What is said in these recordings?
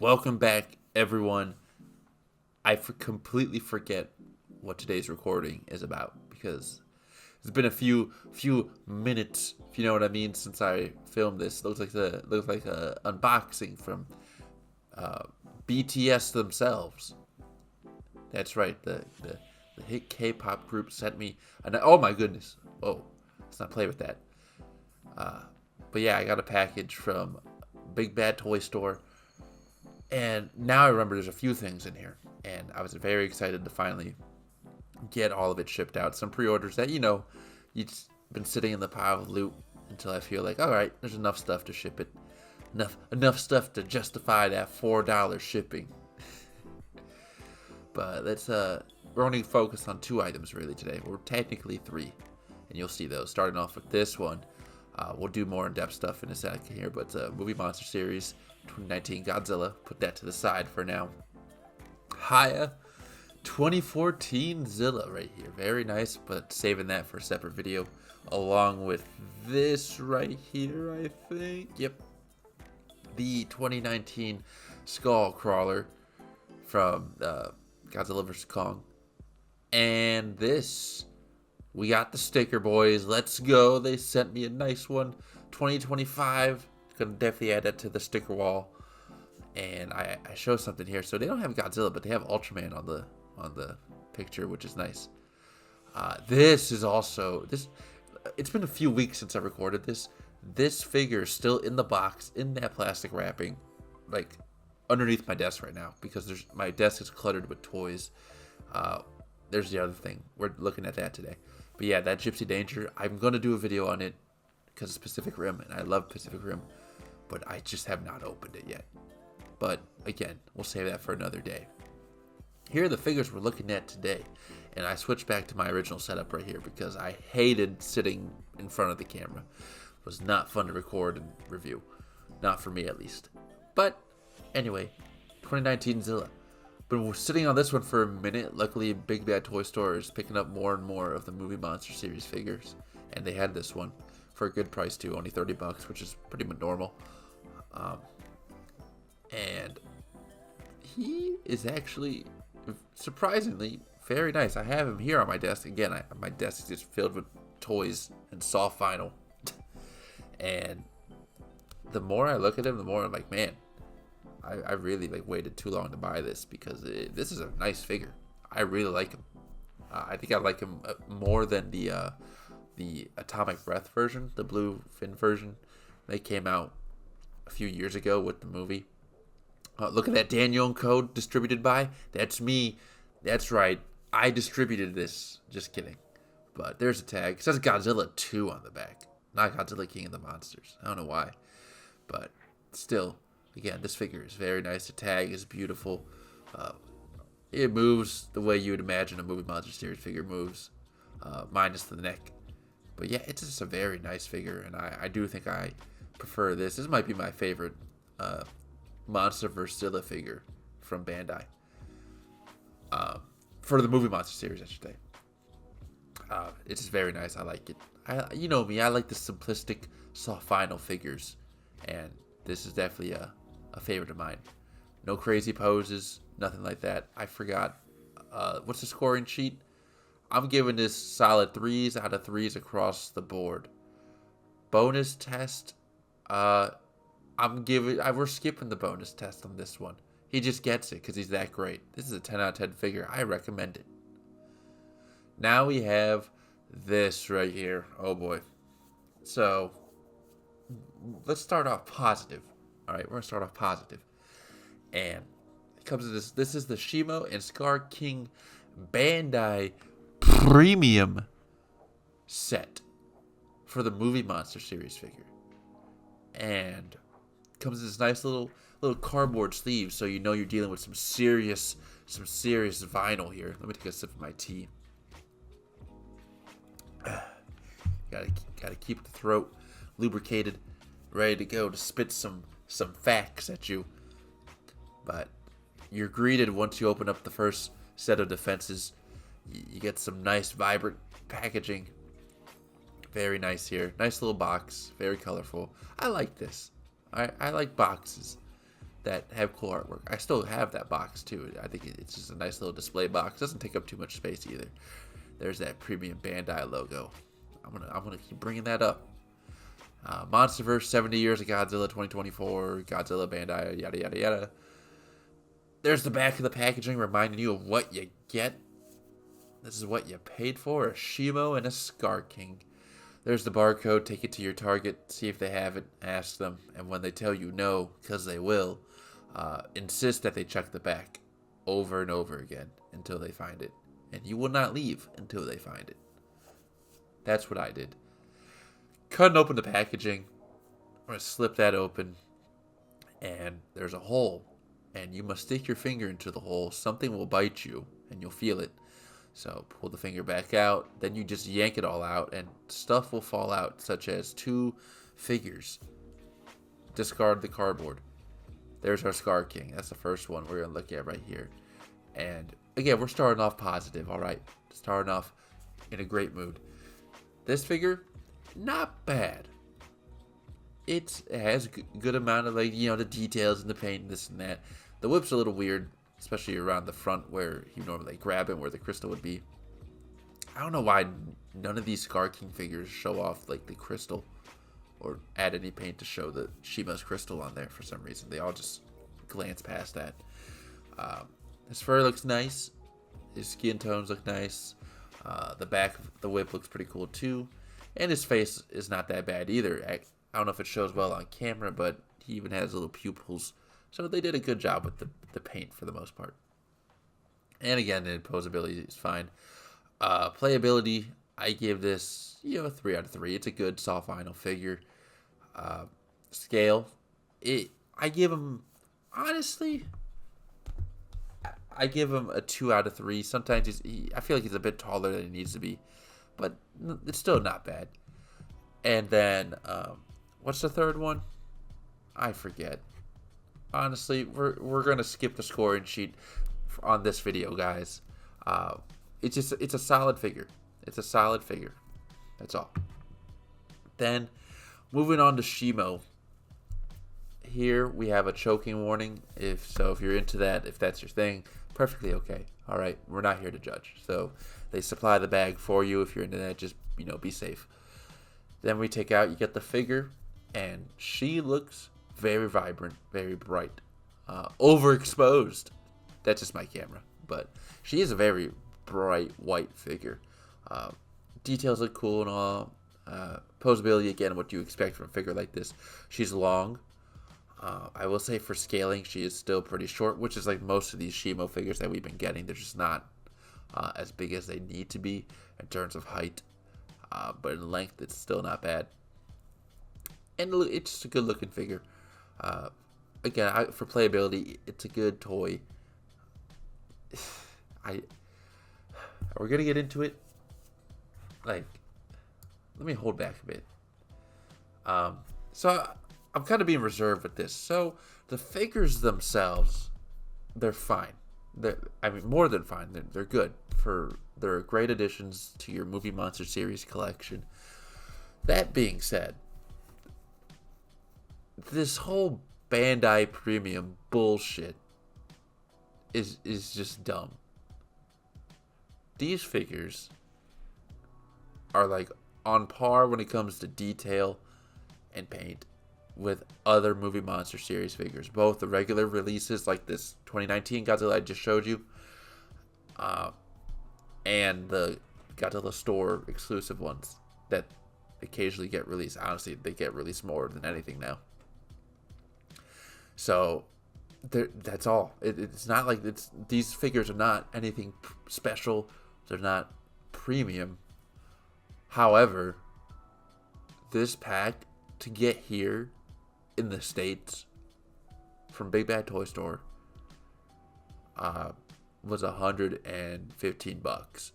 Welcome back, everyone. Completely forget what today's recording is about because it's been a few minutes, if you know what I mean, since I filmed this. Looks like a unboxing from BTS themselves. That's right. The hit K-pop group sent me oh my goodness. Oh, let's not play with that. But yeah, I got a package from Big Bad Toy Store. And now I remember there's a few things in here. And I was very excited to finally get all of it shipped out. Some pre-orders that, you've been sitting in the pile of loot until I feel like, all right, there's enough stuff to ship it. Enough stuff to justify that $4 shipping. But we're only focused on 2 items really today. We're technically 3. And you'll see those. Starting off with this one. We'll do more in-depth stuff in a second here, but Movie Monster Series 2019 Godzilla. Put that to the side for now. Haya 2014 Zilla right here. Very nice, but saving that for a separate video. Along with this right here, I think. Yep. The 2019 Skull Crawler from Godzilla vs. Kong. And this... We got the sticker, boys. Let's go. They sent me a nice one. 2025. Gonna definitely add that to the sticker wall. And I show something here. So they don't have Godzilla, but they have Ultraman on the picture, which is nice. This is also it's been a few weeks since I recorded this. This figure is still in the box, in that plastic wrapping, like underneath my desk right now, because my desk is cluttered with toys. There's the other thing. We're looking at that today. But yeah, that Gypsy Danger, I'm going to do a video on it because of Pacific Rim, and I love Pacific Rim, but I just have not opened it yet. But again, we'll save that for another day. Here are the figures we're looking at today, and I switched back to my original setup right here because I hated sitting in front of the camera. It was not fun to record and review. Not for me, at least. But anyway, 2019 Zilla. But we're sitting on this one for a minute. Luckily, Big Bad Toy Store is picking up more and more of the Movie Monster Series figures. And they had this one for a good price too, only $30, which is pretty normal. And he is actually surprisingly very nice. I have him here on my desk. Again, my desk is just filled with toys and soft vinyl. And the more I look at him, the more I'm like, man, I really waited too long to buy this because this is a nice figure. I really like him. I think I like him more than the Atomic Breath version, the blue fin version. They came out a few years ago with the movie. Look at that Daniel code distributed by. That's me. That's right. I distributed this. Just kidding. But there's a tag. It says Godzilla 2 on the back. Not Godzilla King of the Monsters. I don't know why. But still. Again, this figure is very nice. The tag is beautiful. It moves the way you would imagine a Movie Monster Series figure moves, minus the neck. But yeah, it's just a very nice figure, and I do think I prefer this. This might be my favorite Monster vs. Zilla figure from Bandai. For the Movie Monster Series, I should say. It's just very nice. I like it. You know me. I like the simplistic, soft vinyl figures, and this is definitely a favorite of mine. No crazy poses, nothing like that. I forgot. What's the scoring sheet? I'm giving this solid 3s out of 3s across the board. Bonus test. We're skipping the bonus test on this one. He just gets it because he's that great. This is a 10 out of 10 figure. I recommend it. Now we have this right here. Oh boy. So let's start off positive. All right, we're gonna start off positive, and it comes to this. This is the Shimo and Skar King Bandai Premium set for the Movie Monster Series figure, and it comes in this nice little cardboard sleeve, so you know you're dealing with some serious vinyl here. Let me take a sip of my tea. Gotta keep the throat lubricated, ready to go to spit some facts at you. But you're greeted once you open up the first set of defenses. You get some nice vibrant packaging. Very nice here. Nice little box. Very colorful. I like this. I like boxes. that have cool artwork. I still have that box too. I think it's just a nice little display box. Doesn't take up too much space either. There's that premium Bandai logo. I'm gonna keep bringing that up. Monsterverse, 70 years of Godzilla, 2024, Godzilla, Bandai, yada yada yada. There's the back of the packaging reminding you of what you get. This is what you paid for: a Shimo and a Skar King. There's the barcode. Take it to your Target, see if they have it, ask them, and when they tell you no, because they will, insist that they check the back over and over again until they find it. And you will not leave until they find it. That's what I did. Cutting open the packaging. I'm going to slip that open, and there's a hole. And you must stick your finger into the hole. Something will bite you, and you'll feel it. So pull the finger back out, then you just yank it all out, and stuff will fall out, such as 2 figures. Discard the cardboard. There's our Skar King. That's the first one we're going to look at right here. And again, we're starting off positive, all right? Starting off in a great mood. This figure, not bad. It has a good amount of, like, the details in the paint and this and that. The whip's a little weird, especially around the front where you normally grab it, where the crystal would be. I don't know why none of these Skar King figures show off like the crystal or add any paint to show the Shimo's crystal on there for some reason. They all just glance past that. His fur looks nice. His skin tones look nice. The back of the whip looks pretty cool too. And his face is not that bad either. I don't know if it shows well on camera, but he even has little pupils. So they did a good job with the paint for the most part. And again, the posability is fine. Playability, I give this, a 3 out of 3. It's a good soft vinyl figure. Scale, I give him, honestly, I give him a 2 out of 3. Sometimes I feel like he's a bit taller than he needs to be, but it's still not bad. And then, what's the third one? I forget. Honestly, we're gonna skip the scoring sheet on this video, guys. It's a solid figure. It's a solid figure. That's all. Then, moving on to Shimo. Here we have a choking warning. If you're into that, if that's your thing, perfectly okay. All right, we're not here to judge. So they supply the bag for you. If you're into that, just be safe. Then we take out. You get the figure, and she looks very vibrant, very bright, overexposed. That's just my camera, but she is a very bright white figure. Details look cool and all. Posability, again, what you expect from a figure like this. She's long. I will say for scaling, she is still pretty short, which is like most of these Shimo figures that we've been getting. They're just not as big as they need to be in terms of height, but in length, it's still not bad. And it's just a good looking figure. Again, for playability, it's a good toy. We're gonna get into it. Like, let me hold back a bit. So I'm kind of being reserved with this. So the figures themselves, they're fine. More than fine. They're good. They're great additions to your Movie Monster series collection. That being said, this whole Bandai premium bullshit is just dumb. These figures are like on par when it comes to detail and paint with other Movie Monster series figures. Both the regular releases like this 2019 Godzilla I just showed you, and the Godzilla store exclusive ones that occasionally get released. Honestly, they get released more than anything now. So that's all. It's not like these figures are not anything special. They're not premium. However, this pack to get here in the States from Big Bad Toy Store was $115.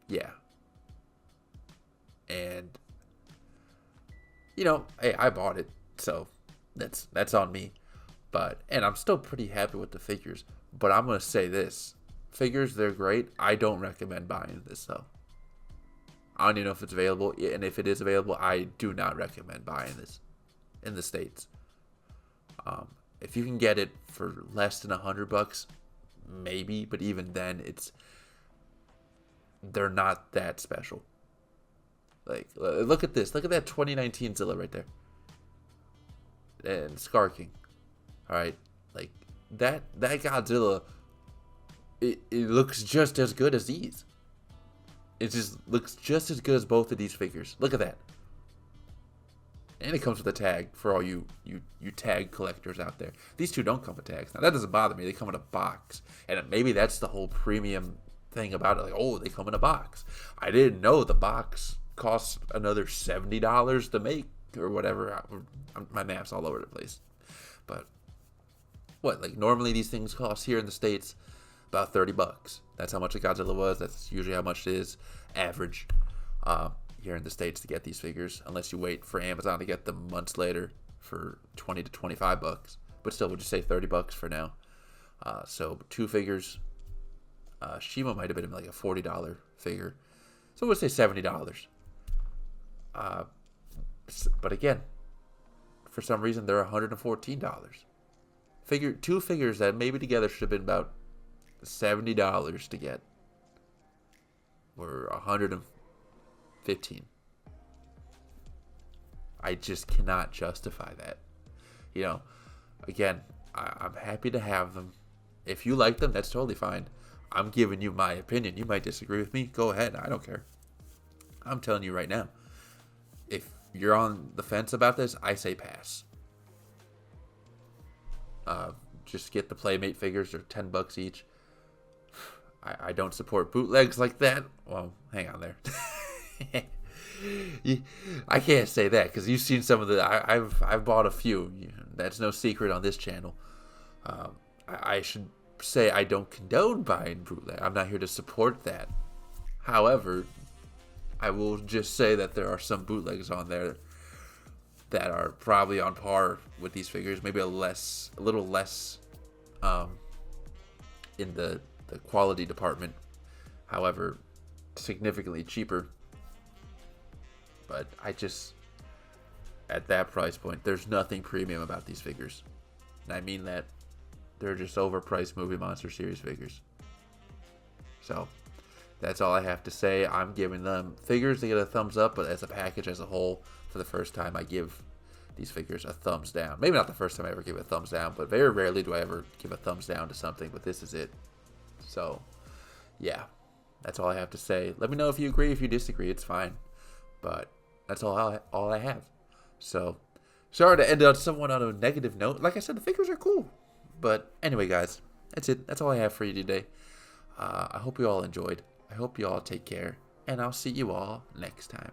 Yeah. And hey, I bought it, so that's on me. And I'm still pretty happy with the figures. But I'm gonna say this: figures, they're great. I don't recommend buying this though. I don't even know if it's available, and if it is available, I do not recommend buying this. in the States. If you can get it for less than $100, maybe, but even then, they're not that special. Like, look at this. Look at that 2019 Zilla right there. And Skar King. Alright. Like, that Godzilla, it looks just as good as these. It just looks just as good as both of these figures. Look at that. And it comes with a tag for all you tag collectors out there. These two don't come with tags. Now, that doesn't bother me. They come in a box. And maybe that's the whole premium thing about it. Like, oh, they come in a box. I didn't know the box costs another $70 to make or whatever. My math's all over the place. But, what? Like, normally these things cost here in the States about $30. That's how much a Godzilla was. That's usually how much it is average. Here in the States to get these figures, unless you wait for Amazon to get them months later for $20 to $25. But still, we'll just say $30 for now. So 2 figures. Shimo might have been like a $40 figure. So we'll say $70. But again, for some reason, they're $114. 2 figures that maybe together should have been about $70 to get were $115. I just cannot justify that. You know, again, I'm happy to have them. If you like them, that's totally fine. I'm giving you my opinion. You might disagree with me. Go ahead. I don't care. I'm telling you right now. If you're on the fence about this, I say pass. Just get the Playmate figures. They're $10 each. I don't support bootlegs like that. Well, hang on there. I can't say that because you've seen some of the. I've bought a few. That's no secret on this channel. I should say I don't condone buying bootleg. I'm not here to support that. However, I will just say that there are some bootlegs on there that are probably on par with these figures. Maybe a little less in the quality department. However, significantly cheaper. But at that price point, there's nothing premium about these figures. And I mean that. They're just overpriced Movie Monster Series figures. So, that's all I have to say. I'm giving them figures to get a thumbs up, but as a package as a whole, for the first time, I give these figures a thumbs down. Maybe not the first time I ever give a thumbs down, but very rarely do I ever give a thumbs down to something, but this is it. So, yeah. That's all I have to say. Let me know if you agree, if you disagree, it's fine. But that's all I have. So, sorry to end on somewhat on a negative note. Like I said, the figures are cool. But anyway, guys, that's it. That's all I have for you today. I hope you all enjoyed. I hope you all take care. And I'll see you all next time.